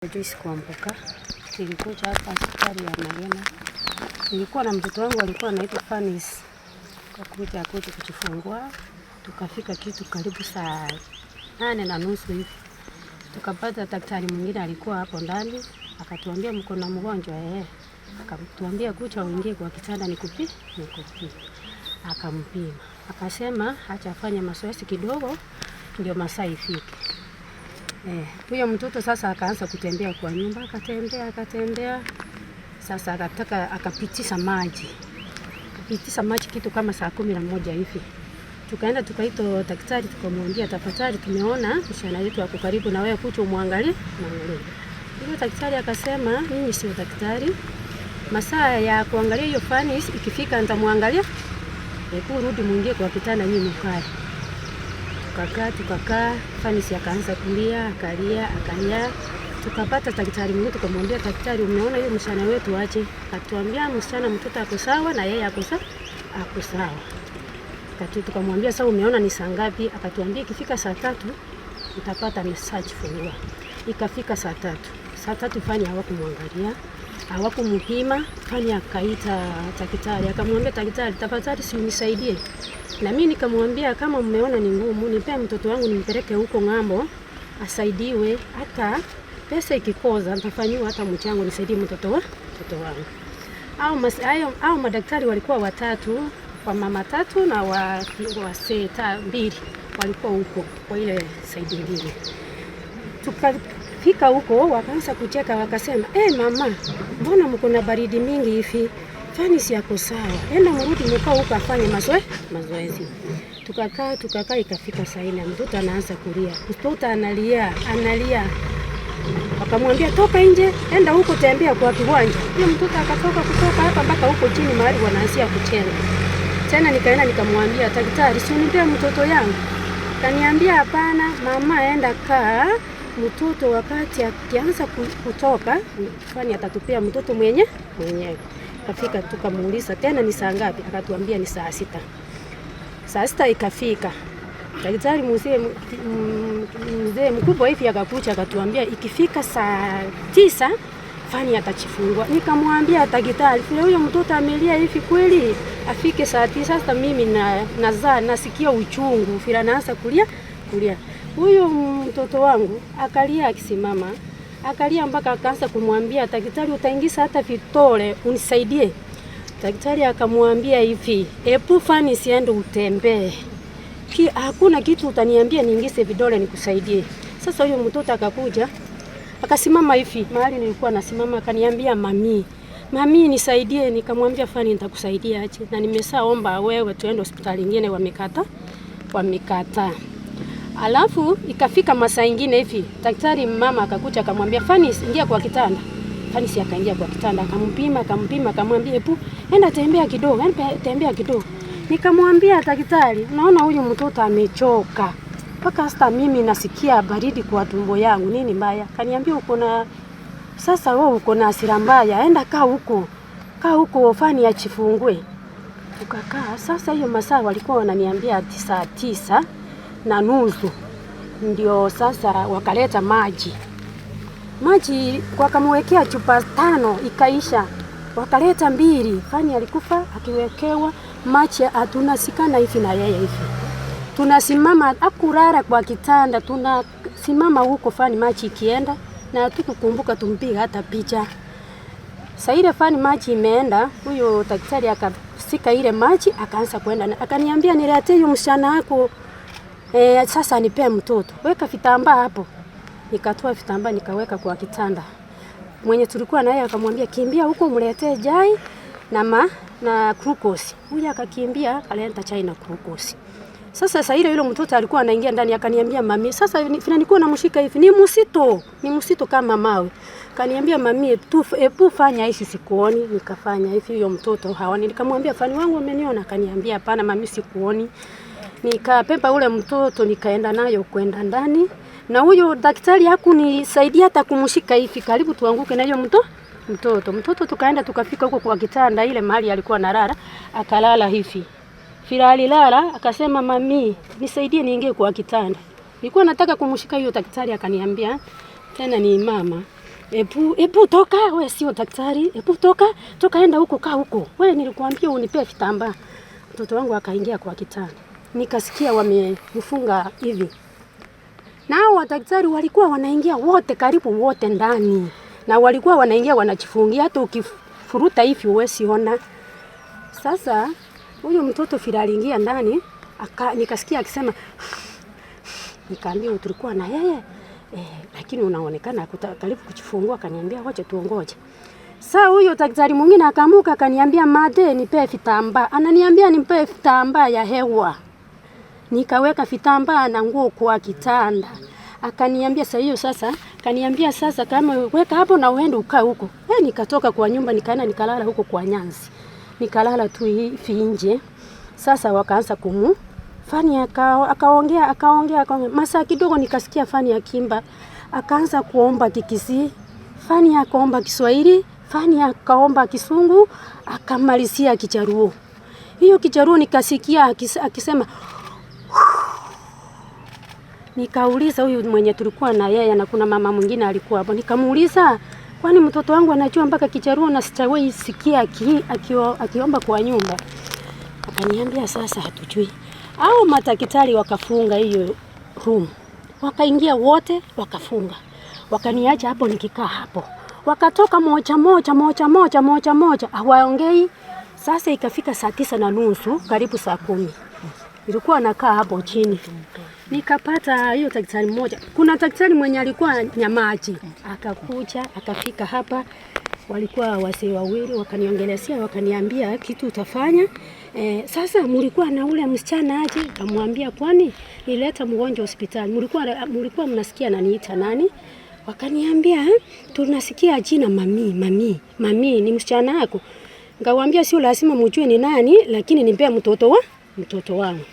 Joyce kuambuka. Nilikuja hapa hospitali ya Mariana. Nilikuwa na mtoto wangu alikuwa anaitwa Fanis. Akakuja kujifungua. Tukafika kitu karibu saa 8:30 hivi. Tukapata daktari mwingine alikuwa hapo ndani, akatuambia mko na mgonjwa Akatuambia kucha uingie kwa kitanda nikupime. Akampima. Akasema acha afanye mazoezi kidogo ndio masaa ifike. Huyo mtoto sasa akaanza kutembea kwa nyumba, akatembea. Sasa akapitisha maji. Kitu kama saa 11 hivi. Tukaenda tukaita daktari, tukamwambia tafadhali tumeona msichana wetu ako karibu na wewe, kuja umwangalie na wewe. Huyo daktari akasema mimi sio daktari. Masaa ya kuangalia hiyo Fanis ikifika nitamwangalia. Rudi mwingie kwa kitanda nyinyi mkae. Tukakaa, Fanis akaanza kulia, akalia. Tukapata daktari mwingine, tukamwambia daktari, umeona hiyo msichana wetu aje? Akatuambia msichana mtoto ako sawa na yeye ako sawa. Tukamwambia sasa umeona ni saa ngapi? Akatuambia ikifika saa 3 utapata message fungua. Ikafika saa 3. Saa 3 Fani hawakumwangalia, hawakumuhima. Fani akaita daktari, akamwambia daktari, tafadhali si unisaidie. Na mimi nikamwambia kama mmeona ni ngumu, nipe mtoto wangu nimpeleke huko ng'ambo asaidiwe, hata pesa ikikoza nitafanywa hata mchango nisaidie mtoto wangu. Au madaktari walikuwa watatu, kwa mama 3 na wazee 2 walikuwa huko kwa ile saidi nyingine. Tukafika huko wakaanza kucheka, wakasema mama, mbona mko na baridi mingi hivi? Fanis yako sawa, enda mrudi mkao huko afanye mazoezi. Tukakaa ikafika saa 4, mtoto anaanza kulia. Mtoto analia. Wakamwambia toka nje, enda huko tembea kwa kiwanja. Huyo mtoto kutoka hapa mpaka huko chini mahali wanaanzia kucheza. Tena nikaenda nikamwambia daktari, si unipe mtoto yangu. Kaniambia hapana mama, enda kaa, mtoto wakati akianza kutoka Fani atatupea mtoto mwenyewe. Kafika tukamuuliza tena ni saa ngapi? Akatuambia ni saa 6. Saa 6 ikafika. Daktari mzee mkubwa hivi akakuja akatuambia ikifika saa 9 Fani atachifungua. Nikamwambia daktari, huyo mtoto amelia hivi kweli afike saa 9? Sasa mimi nasikia uchungu, fira naanza kulia. Huyo mtoto wangu akalia, akisimama akalia mpaka akaanza kumwambia daktari, utaingiza hata vitole unisaidie. Daktari akamwambia hivi, Fani siende utembee. Hakuna kitu utaniambia niingize vidole nikusaidie. Sasa huyo mtoto akakuja akasimama hivi mahali nilikuwa nasimama, akaniambia mami nisaidie. Nikamwambia Fani nitakusaidia aje, na nimeshaomba wewe tuende hospitali nyingine, wamekataa. Alafu ikafika masaa ingine hivi, daktari mama akakuja akamwambia Fani ingia kwa kitanda. Fani akaingia kwa kitanda, akampima, akamwambia enda tembea kidogo. Nikamwambia daktari, naona huyu mtoto amechoka. Mpaka hata mimi nasikia baridi kwa tumbo yangu, nini mbaya? Kaniambia sasa wewe uko na hasira mbaya, enda kaa huko Fani achifungue. Tukakaa. Sasa hiyo masaa walikuwa wananiambia saa 9:30 ndio sasa wakaleta maji wakamwekea chupa 5 ikaisha, wakaleta 2. Fani alikufa akiwekewa maji. Tunasikana hivi na yeye hivi, tunasimama akurara kwa kitanda, tunasimama huko Fani maji ikienda, na tukukumbuka tumpiga hata picha. Sasa ile Fani maji imeenda, huyo daktari akasika ile maji akaanza kwenda, akaniambia niletee huyo msichana wako. Sasa nipe mtoto, weka vitambaa hapo. Nikatoa vitambaa nikaweka kwa kitanda. Mwenye tulikuwa naye akamwambia kimbia huko mletee chai na glucose. Huyu akakimbia akaleta chai na glucose. Sasa ile mtoto alikuwa anaingia ndani, akaniambia mami, sasa nilikuwa namshika hivi, ni msito kama mawe. Kaniambia mami, fanya hivi sikuoni. Nikafanya hivi, huyo mtoto haoni. Nikamwambia Fani wangu ameniona. Kaniambia hapana mami, sikuoni. Nikapepa ule mtoto nikaenda nayo kwenda ndani, na huyo daktari hakunisaidia hata kumshika hivi karibu tuanguke na hiyo mtoto. Tukaenda tukafika huko kwa kitanda ile mahali alikuwa analala, akalala hivi. Firali lala akasema mami nisaidie niingie kwa kitanda. Nilikuwa nataka kumshika hiyo daktari, akaniambia tena ni mama, Ebu toka, wewe sio daktari. Ebu toka enda huko, kaa huko. Wewe nilikuambia unipe vitambaa. Mtoto wangu akaingia kwa kitanda. Nikasikia wamemfunga hivi. Nao wadaktari walikuwa wanaingia wote, karibu wote ndani. Na walikuwa wanaingia wanajifungia, hata ukifuruta hivi huwezi ona. Sasa huyo mtoto vile aliingia ndani, nikasikia akisema, nikaambia tulikuwa na yeye, lakini unaonekana karibu kujifungua. Akaniambia wacha tuongoje. Sasa huyo daktari mwingine akamuka akaniambia, Made nipe vitambaa. Ananiambia nipe vitambaa ya hewa. Nikaweka vitambaa na nguo kwa kitanda. Akaniambia sasa kama weka hapo na uende ukaa huko. Nikatoka kwa nyumba nikaenda nikalala huko kwa nyanzi. Nikalala tu hivi nje. Sasa wakaanza Fani akaongea. Masaa kidogo nikasikia Fani akimba. Akaanza kuomba Kikisii. Fani akaomba Kiswahili. Fani akaomba Kisungu. Akamalizia Kijaruo. Hiyo Kijaruo nikasikia akisema. Nikauliza huyu mwenye tulikuwa na yeye na kuna mama mwingine alikuwa hapo. Nikamuuliza, kwani mtoto wangu anajua mpaka Kijaruo na sijawahi sikia akiomba kwa nyumba? Akaniambia sasa hatujui. Au madaktari wakafunga hiyo room. Wakaingia wote wakafunga. Wakaniacha hapo nikikaa hapo. Wakatoka moja. Hawaongei. Sasa ikafika saa 9:30 karibu saa 10. Nilikuwa nakaa hapo chini. Nikapata hiyo daktari mmoja. Kuna daktari mwenye alikuwa Nyamaji. Akakuja, akafika hapa. Walikuwa wazee wawili, wakaniongelezea, wakaniambia kitu utafanya. Sasa mlikuwa na ule msichana aje? Akamwambia kwani nileta mgonjwa hospitali. Mlikuwa mnasikia ananiita nani? Wakaniambia tunasikia jina Mami ni msichana wako. Ngawaambia sio lazima mjue ni nani, lakini nipe mtoto wangu.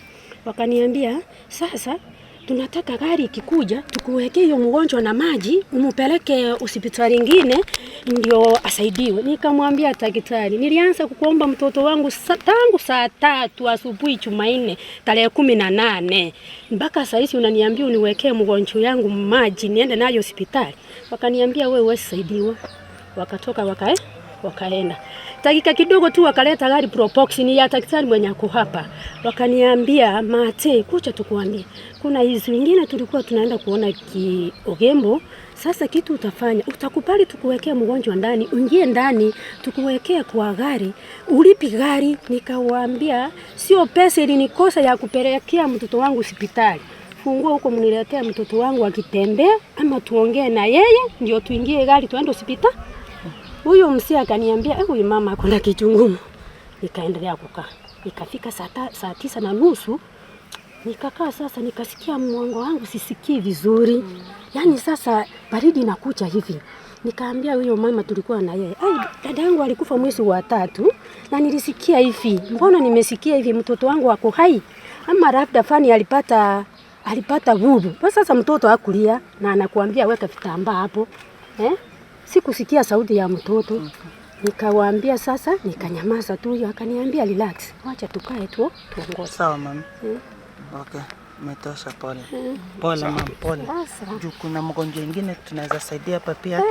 Wakaniambia sasa tunataka gari ikikuja tukuwekee hiyo mgonjwa na maji umpeleke hospitali nyingine ndio asaidiwe. Nikamwambia daktari, nilianza kukuomba mtoto wangu tangu saa 3 asubuhi Jumanne tarehe 18 mpaka saa hizi unaniambia uniwekee mgonjwa yangu maji niende nayo hospitali. Wakaniambia wewe usaidiwe. Wakatoka wakaenda. Dakika kidogo tu wakaleta gari Probox ni ya daktari mwenye ako hapa. Wakaniambia Mate kucha tukuambie. Kuna hizo wengine tulikuwa tunaenda kuona Ogembo. Sasa kitu utafanya, utakubali tukuwekea mgonjwa ndani, uingie ndani, tukuwekea kwa gari, ulipi gari. Nikawaambia sio pesa ilinikosa ya kupelekea mtoto wangu hospitali. Fungua huko mniletea mtoto wangu akitembea ama tuongee na yeye ndio tuingie gari tuende hospitali. Huyo msia akaniambia huyu mama kuna kichungumu. Nikaendelea kukaa. Ikafika saa 9:30 nikakaa sasa nikasikia mwango wangu sisikii vizuri. Yaani sasa baridi inakuja hivi. Nikaambia huyo mama tulikuwa na yeye, dadangu alikufa mwezi wa 3 na nilisikia hivi. Mbona nimesikia hivi mtoto wangu wako hai? Ama labda Fani alipata gubu. Kwa sasa mtoto hakulia na anakuambia weka vitambaa hapo. Sikusikia sauti ya mtoto. Nikawaambia sasa, nikanyamaza tu. Akaniambia relax. Wacha tukae tu tuongoze. Sawa mama. Okay, umetosha pole. Pole mama, pole. Juu kuna mgonjwa mwingine tunaweza saidia hapa pia.